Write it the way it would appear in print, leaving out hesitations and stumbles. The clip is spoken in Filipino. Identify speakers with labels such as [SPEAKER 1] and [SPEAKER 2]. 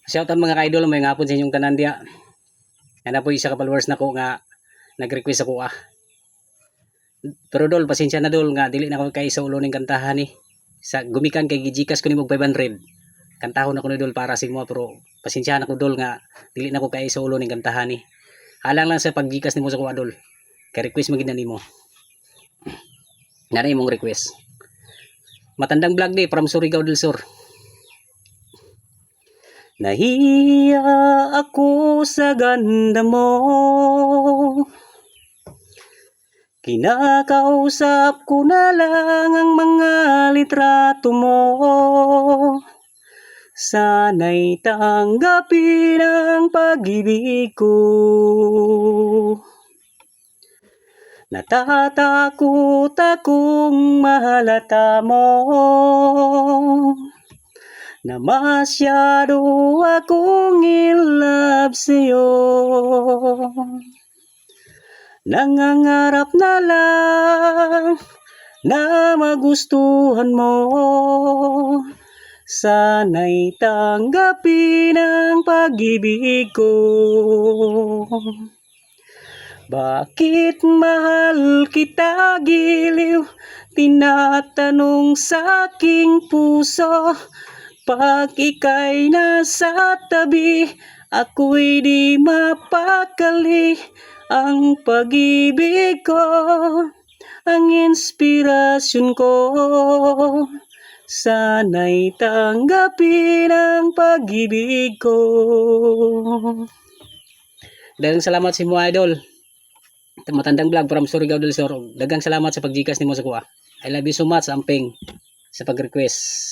[SPEAKER 1] Shout out mga ka-idol, may ngapon sa inyong tanan diya. Yan po isa ka followers nako nga nag-request ako Pero dol, pasensya na dol nga dili na ko kay sa ulo ning kantahan ni. Sa gumikan kay gijikas ko nimo 500. Kantahon ako ni dol para sa imo pero pasensya na ko dol nga dili na ko kay sa ulo ning kantahan ni. Halang lang sa paggikas nimo sa kuha dol. Kay request magid na nimo. Ngani imong request. Matandang vlog di from Surigao del Sur. Nahiya ako sa ganda mo, kinakausap ko na lang ang mga litrato mo. Sana'y tanggapin ang pag-ibig ko. Natatakot akong mahalata mo na masyado akong in love sa'yo. Nangangarap na lang na magustuhan mo. Sana'y tanggapin ang pag-ibig ko. Bakit mahal kita giliw? Tinatanong sa aking puso. Pag ika'y nasa tabi, ako'y di mapakali. Ang pag-ibig ko, ang inspirasyon ko. Sana'y tanggapin ang pag-ibig ko. Dagang salamat sa mga idol. Matandang vlog from Surigao del Sur. Dagang salamat sa pagjikas nimo sa kuha. I love you so much, Amping, sa pag-request.